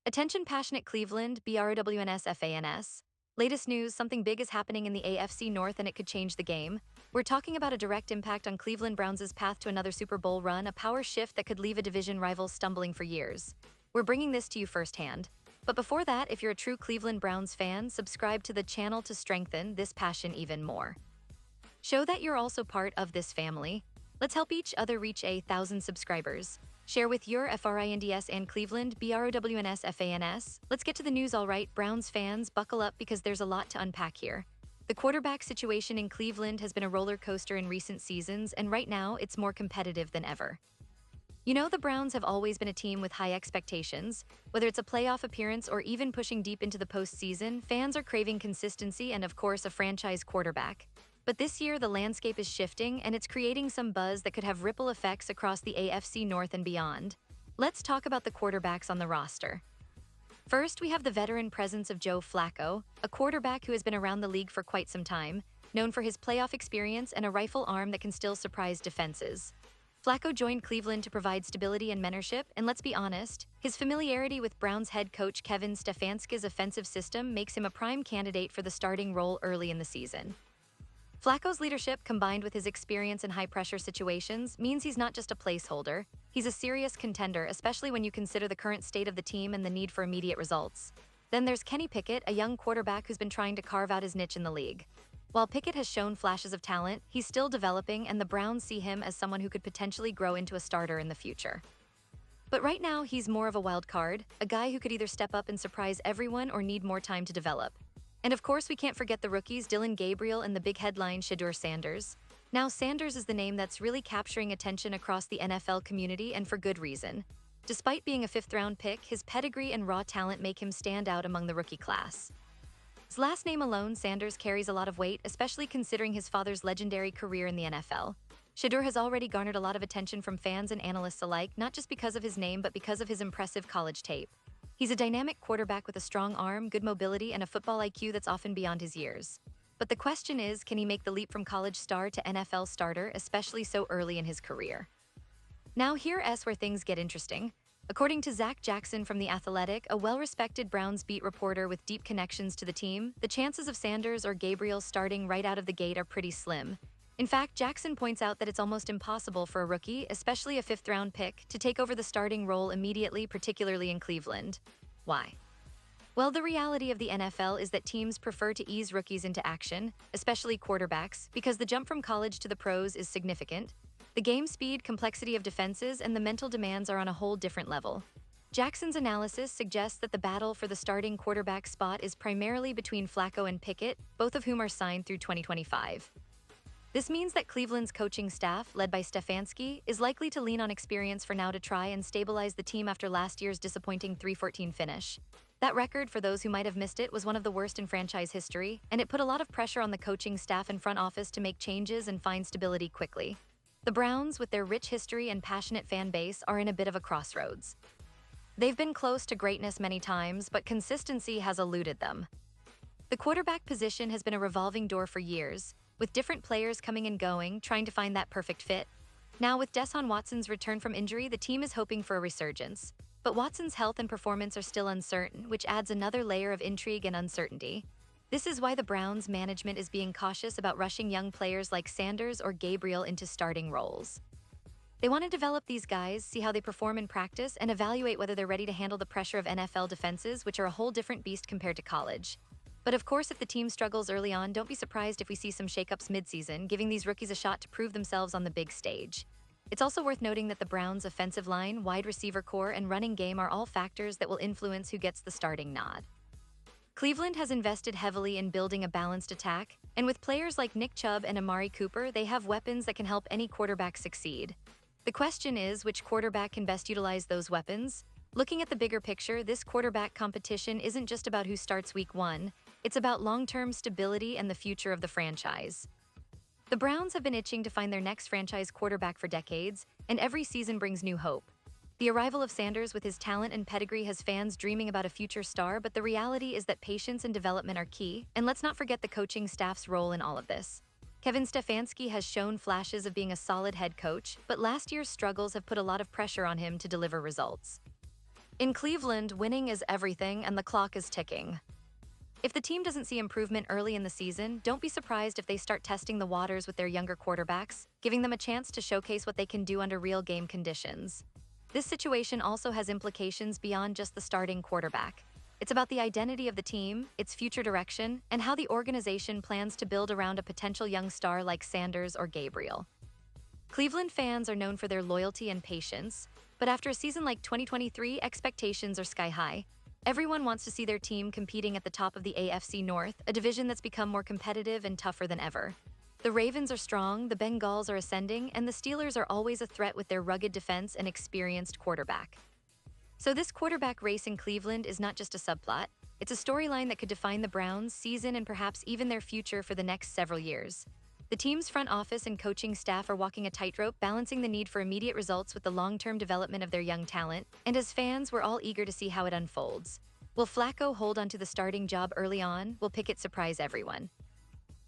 Attention passionate Cleveland, BROWNS. Latest news, something big is happening in the AFC North and it could change the game. We're talking about a direct impact on Cleveland Browns' path to another Super Bowl run, a power shift that could leave a division rival stumbling for years. We're bringing this to you firsthand. But before that, if you're a true Cleveland Browns fan, subscribe to the channel to strengthen this passion even more. Show that you're also part of this family. Let's help each other reach 1,000 subscribers. Share with your FRINDS and Cleveland, BROWNS. Let's get to the news, all right. Browns fans, buckle up because there's a lot to unpack here. The quarterback situation in Cleveland has been a roller coaster in recent seasons, and right now it's more competitive than ever. You know, the Browns have always been a team with high expectations. Whether it's a playoff appearance or even pushing deep into the postseason, fans are craving consistency and, of course, a franchise quarterback. But this year, the landscape is shifting, and it's creating some buzz that could have ripple effects across the AFC North and beyond. Let's talk about the quarterbacks on the roster. First, we have the veteran presence of Joe Flacco, a quarterback who has been around the league for quite some time, known for his playoff experience and a rifle arm that can still surprise defenses. Flacco joined Cleveland to provide stability and mentorship, and let's be honest, his familiarity with Browns head coach Kevin Stefanski's offensive system makes him a prime candidate for the starting role early in the season. Flacco's leadership, combined with his experience in high-pressure situations, means he's not just a placeholder. He's a serious contender, especially when you consider the current state of the team and the need for immediate results. Then there's Kenny Pickett, a young quarterback who's been trying to carve out his niche in the league. While Pickett has shown flashes of talent, he's still developing, and the Browns see him as someone who could potentially grow into a starter in the future. But right now, he's more of a wild card, a guy who could either step up and surprise everyone or need more time to develop. And of course, we can't forget the rookies, Dillon, Gabriel, and the big headline, Shedeur Sanders. Now, Sanders is the name that's really capturing attention across the NFL community, and for good reason. Despite being a fifth-round pick, his pedigree and raw talent make him stand out among the rookie class. His last name alone, Sanders, carries a lot of weight, especially considering his father's legendary career in the NFL. Shedeur has already garnered a lot of attention from fans and analysts alike, not just because of his name, but because of his impressive college tape. He's a dynamic quarterback with a strong arm, good mobility, and a football IQ that's often beyond his years. But the question is, can he make the leap from college star to NFL starter, especially so early in his career? Now here's where things get interesting. According to Zach Jackson from The Athletic, a well-respected Browns beat reporter with deep connections to the team, the chances of Sanders or Gabriel starting right out of the gate are pretty slim. In fact, Jackson points out that it's almost impossible for a rookie, especially a fifth-round pick, to take over the starting role immediately, particularly in Cleveland. Why? Well, the reality of the NFL is that teams prefer to ease rookies into action, especially quarterbacks, because the jump from college to the pros is significant. The game speed, complexity of defenses, and the mental demands are on a whole different level. Jackson's analysis suggests that the battle for the starting quarterback spot is primarily between Flacco and Pickett, both of whom are signed through 2025. This means that Cleveland's coaching staff, led by Stefanski, is likely to lean on experience for now to try and stabilize the team after last year's disappointing 3-14 finish. That record, for those who might have missed it, was one of the worst in franchise history, and it put a lot of pressure on the coaching staff and front office to make changes and find stability quickly. The Browns, with their rich history and passionate fan base, are in a bit of a crossroads. They've been close to greatness many times, but consistency has eluded them. The quarterback position has been a revolving door for years, with different players coming and going, trying to find that perfect fit. Now, with Deshaun Watson's return from injury, the team is hoping for a resurgence. But Watson's health and performance are still uncertain, which adds another layer of intrigue and uncertainty. This is why the Browns' management is being cautious about rushing young players like Sanders or Gabriel into starting roles. They want to develop these guys, see how they perform in practice, and evaluate whether they're ready to handle the pressure of NFL defenses, which are a whole different beast compared to college. But of course, if the team struggles early on, don't be surprised if we see some shakeups mid-season, giving these rookies a shot to prove themselves on the big stage. It's also worth noting that the Browns' offensive line, wide receiver core, and running game are all factors that will influence who gets the starting nod. Cleveland has invested heavily in building a balanced attack, and with players like Nick Chubb and Amari Cooper, they have weapons that can help any quarterback succeed. The question is, which quarterback can best utilize those weapons? Looking at the bigger picture, this quarterback competition isn't just about who starts week one, it's about long-term stability and the future of the franchise. The Browns have been itching to find their next franchise quarterback for decades, and every season brings new hope. The arrival of Sanders with his talent and pedigree has fans dreaming about a future star, but the reality is that patience and development are key, and let's not forget the coaching staff's role in all of this. Kevin Stefanski has shown flashes of being a solid head coach, but last year's struggles have put a lot of pressure on him to deliver results. In Cleveland, winning is everything and the clock is ticking. If the team doesn't see improvement early in the season, don't be surprised if they start testing the waters with their younger quarterbacks, giving them a chance to showcase what they can do under real game conditions. This situation also has implications beyond just the starting quarterback. It's about the identity of the team, its future direction, and how the organization plans to build around a potential young star like Sanders or Gabriel. Cleveland fans are known for their loyalty and patience, but after a season like 2023, expectations are sky high. Everyone wants to see their team competing at the top of the AFC North, a division that's become more competitive and tougher than ever. The Ravens are strong, the Bengals are ascending, and the Steelers are always a threat with their rugged defense and experienced quarterback. So this quarterback race in Cleveland is not just a subplot, it's a storyline that could define the Browns' season and perhaps even their future for the next several years. The team's front office and coaching staff are walking a tightrope, balancing the need for immediate results with the long-term development of their young talent, and as fans, we're all eager to see how it unfolds. Will Flacco hold onto the starting job early on? Will Pickett surprise everyone?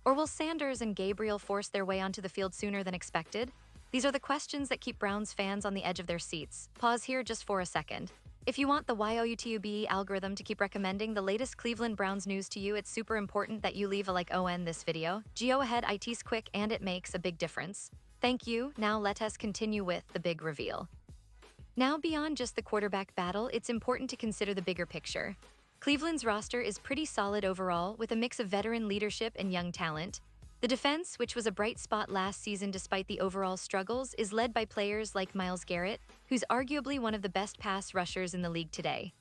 Or will Sanders and Gabriel force their way onto the field sooner than expected? These are the questions that keep Browns fans on the edge of their seats. Pause here just for a second. If you want the YOUTUBE algorithm to keep recommending the latest Cleveland Browns news to you, it's super important that you leave a like on this video. Go ahead, it's quick and it makes a big difference. Thank you. Now let us continue with the big reveal. Now beyond just the quarterback battle, it's important to consider the bigger picture. Cleveland's roster is pretty solid overall, with a mix of veteran leadership and young talent. The defense, which was a bright spot last season despite the overall struggles, is led by players like Myles Garrett, who's arguably one of the best pass rushers in the league today.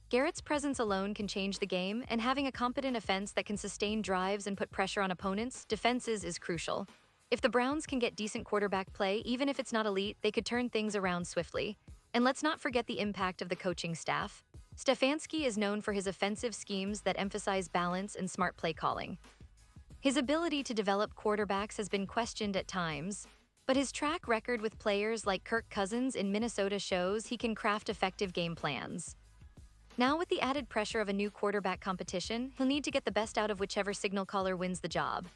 Garrett's presence alone can change the game, and having a competent offense that can sustain drives and put pressure on opponents' defenses is crucial. If the Browns can get decent quarterback play, even if it's not elite, they could turn things around swiftly. And let's not forget the impact of the coaching staff. Stefanski is known for his offensive schemes that emphasize balance and smart play calling. His ability to develop quarterbacks has been questioned at times, but his track record with players like Kirk Cousins in Minnesota shows he can craft effective game plans. Now, with the added pressure of a new quarterback competition, he'll need to get the best out of whichever signal caller wins the job.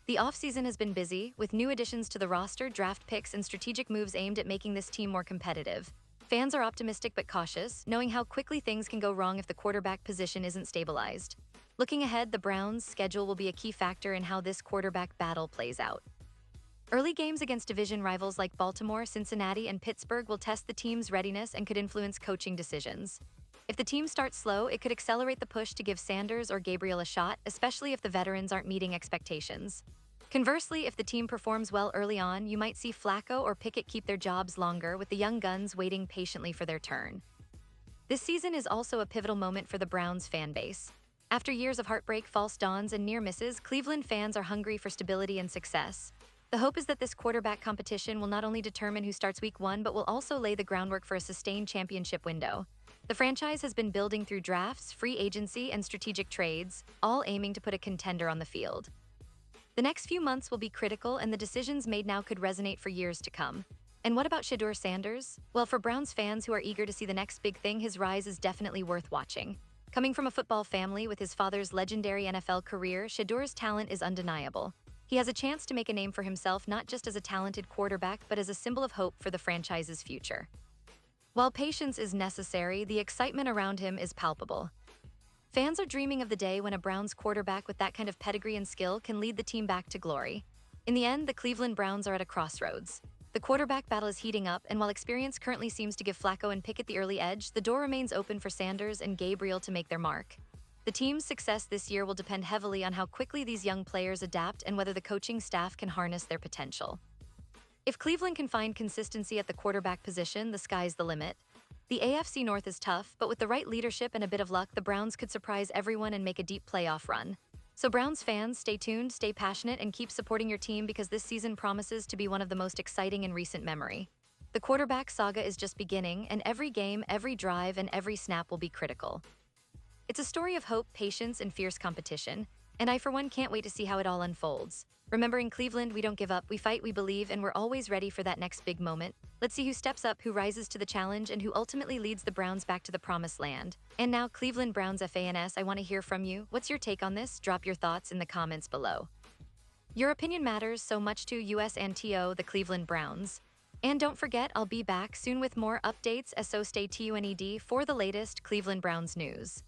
The offseason has been busy, with new additions to the roster, draft picks, and strategic moves aimed at making this team more competitive. Fans are optimistic but cautious, knowing how quickly things can go wrong if the quarterback position isn't stabilized. Looking ahead, the Browns' schedule will be a key factor in how this quarterback battle plays out. Early games against division rivals like Baltimore, Cincinnati, and Pittsburgh will test the team's readiness and could influence coaching decisions. If the team starts slow, it could accelerate the push to give Sanders or Gabriel a shot, especially if the veterans aren't meeting expectations. Conversely, if the team performs well early on, you might see Flacco or Pickett keep their jobs longer, with the young guns waiting patiently for their turn. This season is also a pivotal moment for the Browns fan base. After years of heartbreak, false dawns, and near misses, Cleveland fans are hungry for stability and success. The hope is that this quarterback competition will not only determine who starts Week 1, but will also lay the groundwork for a sustained championship window. The franchise has been building through drafts, free agency, and strategic trades, all aiming to put a contender on the field. The next few months will be critical, and the decisions made now could resonate for years to come. And what about Shedeur Sanders? Well, for Browns fans who are eager to see the next big thing, his rise is definitely worth watching. Coming from a football family with his father's legendary NFL career, Shedeur's talent is undeniable. He has a chance to make a name for himself not just as a talented quarterback, but as a symbol of hope for the franchise's future. While patience is necessary, the excitement around him is palpable. Fans are dreaming of the day when a Browns quarterback with that kind of pedigree and skill can lead the team back to glory. In the end, the Cleveland Browns are at a crossroads. The quarterback battle is heating up, and while experience currently seems to give Flacco and Pickett the early edge, the door remains open for Sanders and Gabriel to make their mark. The team's success this year will depend heavily on how quickly these young players adapt and whether the coaching staff can harness their potential. If Cleveland can find consistency at the quarterback position, the sky's the limit. The AFC North is tough, but with the right leadership and a bit of luck, the Browns could surprise everyone and make a deep playoff run. So Browns fans, stay tuned, stay passionate, and keep supporting your team because this season promises to be one of the most exciting in recent memory. The quarterback saga is just beginning, and every game, every drive, and every snap will be critical. It's a story of hope, patience, and fierce competition, and I for one can't wait to see how it all unfolds. Remember, in Cleveland, we don't give up, we fight, we believe, and we're always ready for that next big moment. Let's see who steps up, who rises to the challenge, and who ultimately leads the Browns back to the promised land. And now, Cleveland Browns fans, I want to hear from you. What's your take on this? Drop your thoughts in the comments below. Your opinion matters so much to us and the Cleveland Browns. And don't forget, I'll be back soon with more updates, so stay tuned for the latest Cleveland Browns news.